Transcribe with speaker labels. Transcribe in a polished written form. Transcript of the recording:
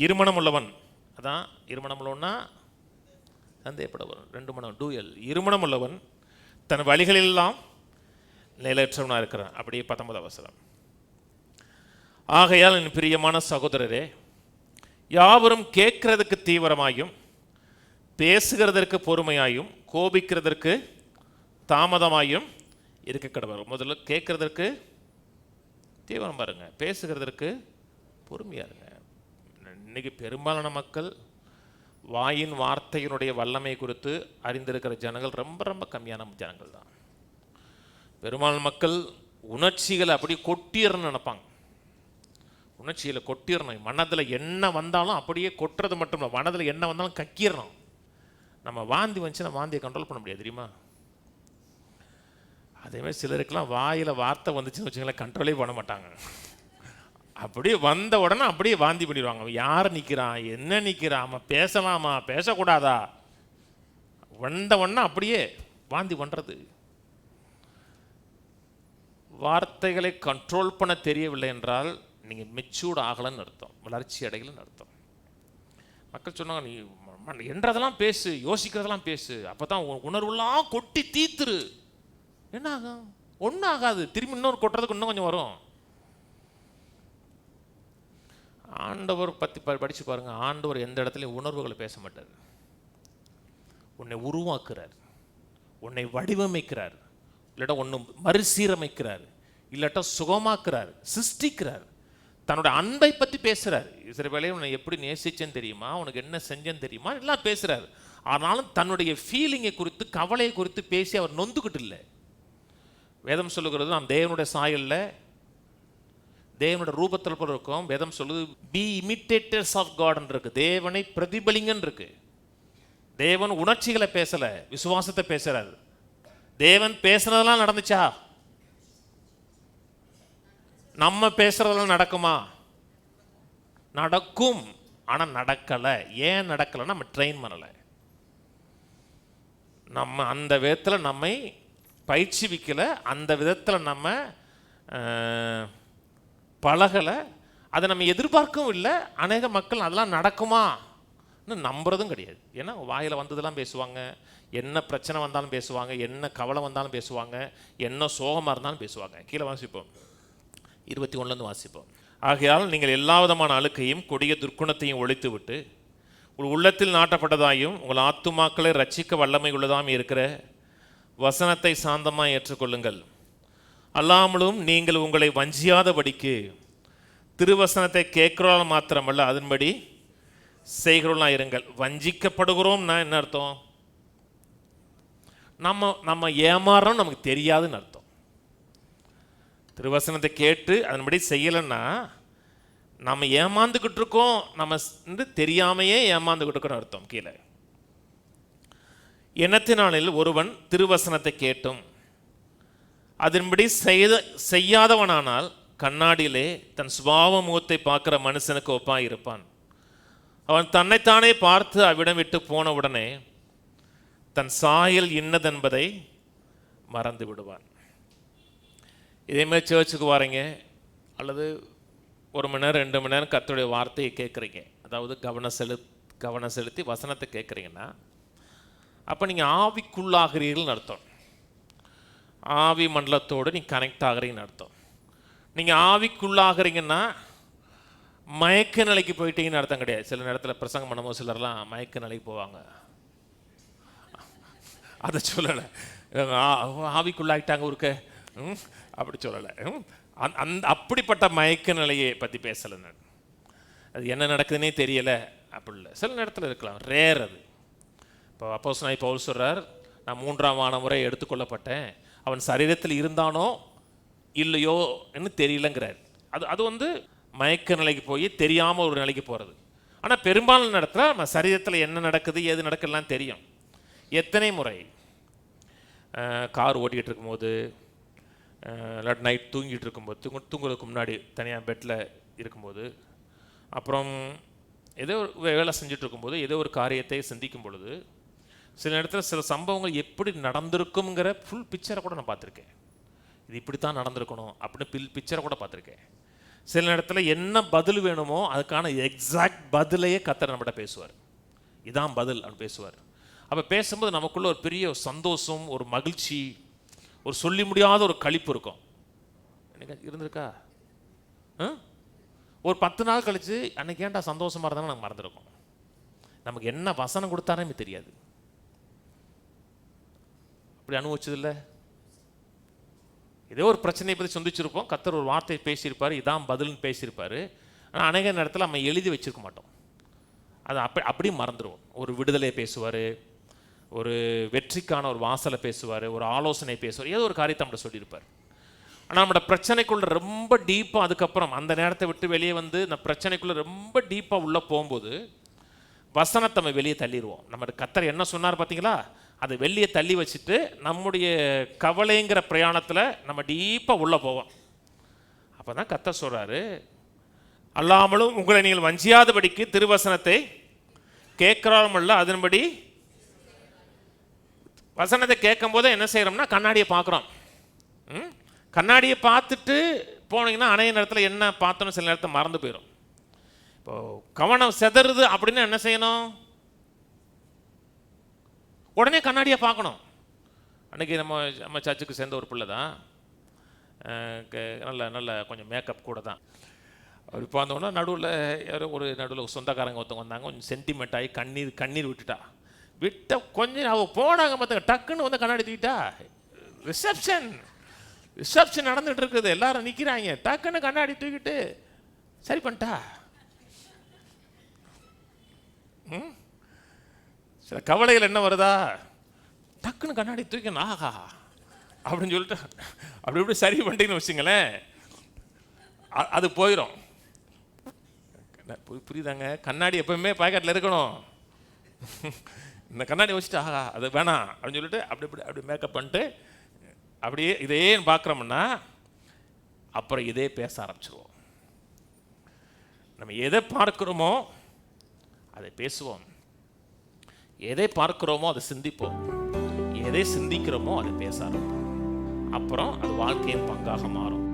Speaker 1: இருமணம் உள்ளவன், அதான் இருமணம் உள்ளவன்னா சந்தேகப்படுவன், 2 மனம் டூயல். இருமணம் உள்ளவன் தன் வழிகளெல்லாம் நிலையற்றவனாக இருக்கிறான். அப்படியே 19 வசனம். ஆகையால் என் பிரியமான சகோதரரே, யாவரும் கேட்கிறதுக்கு தீவிரமாயும் பேசுகிறதற்கு பொறுமையாயும் கோபிக்கிறதற்கு தாமதமாயும் இருக்க கடவுள். முதல்ல கேட்கறதற்கு தீவிரம் பாருங்க, பேசுகிறதற்கு பொறுமையா இருங்க. இன்னைக்கு பெரும்பாலான மக்கள் வாயின் வார்த்தையினுடைய வல்லமை குறித்து அறிந்திருக்கிற ஜனங்கள் ரொம்ப ரொம்ப கம்மியான ஜனங்கள் தான். பெரும்பாலான மக்கள் உணர்ச்சிகளை அப்படி கொட்டிடணும்னு நினைப்பாங்க. உணர்ச்சியில் கொட்டிடணும். மனதில் என்ன வந்தாலும் அப்படியே கொட்டுறது மட்டும் இல்லை, மனதில் என்ன வந்தாலும் கக்கிடணும். நம்ம வாந்தி வந்துச்சுன்னா வாந்தியை கண்ட்ரோல் பண்ண முடியாது, தெரியுமா? அதேமாதிரி சிலருக்கெல்லாம் வாயில் வார்த்தை வந்துச்சுன்னு வச்சுங்களேன், கண்ட்ரோலே பண்ண மாட்டாங்க. அப்படியே வந்த உடனே அப்படியே வாந்தி பண்ணிடுவாங்க. யார் நிற்கிறான், என்ன நிற்கிறான், அவன் பேசலாமா பேசக்கூடாதா, வந்த உடனே அப்படியே வாந்தி பண்ணுறது. வார்த்தைகளை கண்ட்ரோல் பண்ண தெரியவில்லை என்றால் நீங்கள் மெச்சூர்ட் ஆகலன்னு அர்த்தம், வளர்ச்சி அடையலன்னு அர்த்தம். மக்கள் சொன்னாங்க, நீ என்றதெல்லாம் பேசு, யோசிக்கிறதெல்லாம் பேசு, அப்போ தான் உணர்வுலாம் கொட்டி தீத்துரு. என்ன ஆகும்? ஒன்றும் ஆகாது. திரும்பி இன்னொரு கொட்டுறதுக்கு இன்னும் கொஞ்சம் வரும். ஆண்டவர் பற்றி படித்து பாருங்கள். ஆண்டவர் எந்த இடத்துலையும் உணர்வுகளை பேச மாட்டார். உன்னை உருவாக்குறார், உன்னை வடிவமைக்கிறார், இல்லாட்டா ஒன்று மறுசீரமைக்கிறார், இல்லாட்டா சுகமாக்குறார், சிருஷ்டிக்கிறார். தன்னோட அன்பை பற்றி பேசுகிறார். இஸ்ரவேலே உன்னை எப்படி நேசிச்சேன்னு தெரியுமா, உனக்கு என்ன செஞ்சேன்னு தெரியுமா, எல்லாம் பேசுகிறார். ஆனாலும் தன்னுடைய ஃபீலிங்கை குறித்து கவலையை குறித்து பேசி அவர் நொந்துக்கிட்டு இல்லை. வேதம் சொல்லுகிறது நாம் தேவனுடைய சாயல்ல தேவனுடைய ரூபத்தில் போல இருக்கும். வேதம் சொல்லுது பி இமிட்டேட்டர்ஸ் ஆஃப் காட்ன்னு இருக்கு. தேவனை பிரதிபலிங்கன்னு இருக்கு. தேவன் உணர்ச்சிகளை பேசல, விசுவாசத்தை பேசுறாரு. தேவன் பேசுறதெல்லாம் நடந்துச்சா? நம்ம பேசுறதெல்லாம் நடக்குமா? நடக்கும், ஆனா நடக்கல. ஏன் நடக்கலன்னா நம்ம ட்ரெயின் பண்ணல. நம்ம அந்த விதத்தில் நம்மை பயிற்சிவிக்கல, அந்த விதத்தில் நம்ம பழகலை, அதை நம்ம எதிர்பார்க்கவும் இல்லை. அநேக மக்கள் அதெல்லாம் நடக்குமா நம்புறதும் கிடையாது. ஏன்னா வாயில் வந்ததெல்லாம் பேசுவாங்க, என்ன பிரச்சனை வந்தாலும் பேசுவாங்க, என்ன கவலை வந்தாலும் பேசுவாங்க, என்ன சோகமாக இருந்தாலும் பேசுவாங்க. கீழே வாசிப்போம், 21 வாசிப்போம். ஆகையால் நீங்கள் எல்லா விதமான அழுக்கையும் கொடிய துர்க்குணத்தையும் ஒழித்து விட்டு உங்கள் உள்ளத்தில் நாட்டப்பட்டதாயும் உங்கள் ஆத்துமாக்களை ரட்சிக்க வல்லமை உள்ளதாயும் இருக்கிற வசனத்தை சாந்தமாக ஏற்றுக்கொள்ளுங்கள். அல்லாமலும் நீங்கள் உங்களை வஞ்சியாதபடிக்கு திருவசனத்தை கேட்கிறோம் மாத்திரமல்ல, அதன்படி செய்கிறோம்லாம் இருங்கள். வஞ்சிக்கப்படுகிறோம்னா என்ன அர்த்தம்? நம்ம ஏமாறோம் நமக்கு தெரியாதுன்னு அர்த்தம். திருவசனத்தை கேட்டு அதன்படி செய்யலைன்னா நம்ம ஏமாந்துக்கிட்டு இருக்கோம், நம்ம தெரியாமையே ஏமாந்துக்கிட்டு இருக்கோம்னு அர்த்தம். கீழே எண்ணத்தினாலில் ஒருவன் திருவசனத்தை கேட்டும் அதன்படி செய்யாதவனானால் கண்ணாடியிலே தன் சுபாவ முகத்தை பார்க்கிற மனுஷனுக்கு ஒப்பாய் இருப்பான். அவன் தன்னைத்தானே பார்த்து அவ்விடம் விட்டு போன உடனே தன் சாயல் இன்னதென்பதை மறந்து விடுவான். இதேமாதிரி சர்ச்சுக்கு வாரீங்க, அல்லது 1 மணி நேரம் 2 மணி நேரம் கர்த்தருடைய வார்த்தையை கேட்குறீங்க, அதாவது கவனம் செலுத்தி வசனத்தை கேட்குறீங்கன்னா அப்போ நீங்கள் ஆவிக்குள்ளாகிறீர்கள்னு அர்த்தம். ஆவி மண்டலத்தோடு நீங்கள் கனெக்ட் ஆகிறீங்கன்னு அர்த்தம். நீங்கள் ஆவிக்குள்ளாகிறீங்கன்னா மயக்க நிலைக்கு போயிட்டீங்கன்னு அர்த்தம் கிடையாது. சில நேரத்தில் பிரசங்கம் பண்ணும்போது சிலர்லாம் மயக்க நிலைக்கு போவாங்க, அதை சொல்லலை. ஆவிக்குள்ளாகிட்டாங்க ஒருக்க அப்படி சொல்லலை. அப்படிப்பட்ட மயக்க நிலையை பற்றி பேசலை நான். அது என்ன நடக்குதுன்னே தெரியலை அப்படி இல்லை. சில நேரத்தில் இருக்கலாம், ரேர் அது. இப்போ அப்போஸ்தலனாகிய பவுல் சொல்கிறார், நான் 3ஆம் முறை எடுத்துக்கொள்ளப்பட்டேன், அவன் சரீரத்தில் இருந்தானோ இல்லையோ என்று தெரியலங்கிறார். அது மயக்க நிலைக்கு போய் தெரியாமல் ஒரு நிலைக்கு போகிறது. ஆனால் பெரும்பாலான இடத்துல நம்ம சரீரத்தில் என்ன நடக்குது ஏது நடக்கலாம் தெரியும். எத்தனை முறை கார் ஓட்டிகிட்டு இருக்கும்போது, இல்லாட்டி நைட் தூங்கிட்டு இருக்கும்போது, தூங்குறதுக்கு முன்னாடி தனியாக பெட்டில் இருக்கும்போது, அப்புறம் ஏதோ ஒரு வேலை செஞ்சுட்டு இருக்கும்போது, ஏதோ ஒரு காரியத்தை சிந்திக்கும் பொழுது, சில நேரத்தில் சில சம்பவங்கள் எப்படி நடந்திருக்குங்கிற ஃபுல் பிக்சரை கூட நான் பார்த்துருக்கேன். இது இப்படி தான் நடந்திருக்கணும் அப்படின்னு பிக்சரை கூட பார்த்துருக்கேன். சில நேரத்தில் என்ன பதில் வேணுமோ அதுக்கான எக்ஸாக்ட் பதிலையே கர்த்தர் நம்மகிட்ட பேசுவார். இதான் பதில் அப்படின்னு பேசுவார். அப்போ பேசும்போது நமக்குள்ள ஒரு பெரிய சந்தோஷம், ஒரு மகிழ்ச்சி, ஒரு சொல்லி முடியாத ஒரு களிப்பு இருக்கும். எனக்கு இருந்திருக்கா? ஒரு 10 நாள் கழித்து அன்னைக்கு ஏன்டா சந்தோஷமாக இருந்தாலும் நமக்கு மறந்துருக்கும். நமக்கு என்ன வசனம் கொடுத்தாருமே தெரியாது. அப்படி அனுபவிச்சதில்லை? ஏதோ ஒரு பிரச்சனையை பற்றி சொந்திச்சிருப்போம், கர்த்தர் ஒரு வார்த்தை பேசியிருப்பார், இதான் பதில்னு பேசியிருப்பார். ஆனால் அநேக நேரத்தில் நம்ம எழுதி வச்சுருக்க மாட்டோம், அதை அப்படியே மறந்துடுவோம். ஒரு விடுதலை பேசுவார், ஒரு வெற்றிக்கான ஒரு வாசலை பேசுவார், ஒரு ஆலோசனை பேசுவார், ஏதோ ஒரு காரியத்தை நம்மகிட்ட சொல்லியிருப்பார். ஆனால் நம்மளோட பிரச்சனைக்குள்ளே ரொம்ப டீப்பாக அதுக்கப்புறம் அந்த நேரத்தை விட்டு வெளியே வந்து இந்த பிரச்சனைக்குள்ளே ரொம்ப டீப்பாக உள்ளே போகும்போது வசனத்தை நம்ம வெளியே தள்ளிடுவோம். நம்ம கர்த்தர் என்ன சொன்னார் பார்த்தீங்களா, அதை வெளியே தள்ளி வச்சுட்டு நம்முடைய கவலைங்கிற பிரயாணத்தில் நம்ம டீப்பாக உள்ளே போவோம். அப்போ தான் கர்த்தர் சொல்கிறாரு, அல்லாமலும் உங்களை நீங்கள் வஞ்சியாதபடிக்கு திருவசனத்தை கேட்குறாமல்ல, அதன்படி வசனத்தை கேட்கும் போது என்ன செய்கிறோம்னா கண்ணாடியை பார்க்குறோம். கண்ணாடியை பார்த்துட்டு போனீங்கன்னா அநேக நேரத்தில் என்ன பார்த்தோன்னு சில நேரத்தை மறந்து போயிடும். இப்போது கவனம் செதறுது அப்படின்னு என்ன செய்யணும்? உடனே கண்ணாடியை பார்க்கணும். அன்றைக்கி நம்ம சர்ச்சுக்கு சேர்ந்த ஒரு பிள்ளை தான், நல்ல கொஞ்சம் மேக்கப் கூட தான். அப்படி பார்த்தோன்னா நடுவில் யாரோ நடுவில் சொந்தக்காரங்க ஒருத்தவங்க வந்தாங்க, கொஞ்சம் சென்டிமெண்ட் ஆகி கண்ணீர் விட்ட கொஞ்சம் அவள் போனாங்க பார்த்தாங்க, டக்குன்னு வந்து கண்ணாடி தூக்கிட்டா. ரிசப்ஷன் நடந்துகிட்டு இருக்குது, எல்லாரும் நிற்கிறாங்க, டக்குன்னு கண்ணாடி தூக்கிட்டு சரி பண்ணிட்டா. சில கவலைகள் என்ன வருதா, டக்குன்னு கண்ணாடி தூக்கணும், ஆஹா அப்படின்னு சொல்லிட்டு அப்படி சரி பண்ணிட்டீங்கன்னு வச்சுங்களேன், அது போயிடும். புரியுதாங்க? கண்ணாடி எப்பவுமே பாக்கெட்டில் இருக்கணும். இந்த கண்ணாடி வச்சுட்டு ஆஹா அது வேணாம் அப்படின்னு சொல்லிட்டு அப்படி மேக்கப் பண்ணிட்டு அப்படியே இதே பார்க்குறோம்னா அப்புறம் இதே பேச ஆரம்பிச்சிருவோம். நம்ம எதை பார்க்குறோமோ அதை பேசுவோம், எதை பார்க்கிறோமோ அதை சிந்திப்போம், எதை சிந்திக்கிறோமோ அதை பேச ஆரம்பிப்போம். அப்புறம் அது வாழ்க்கையின் பங்காக மாறும்.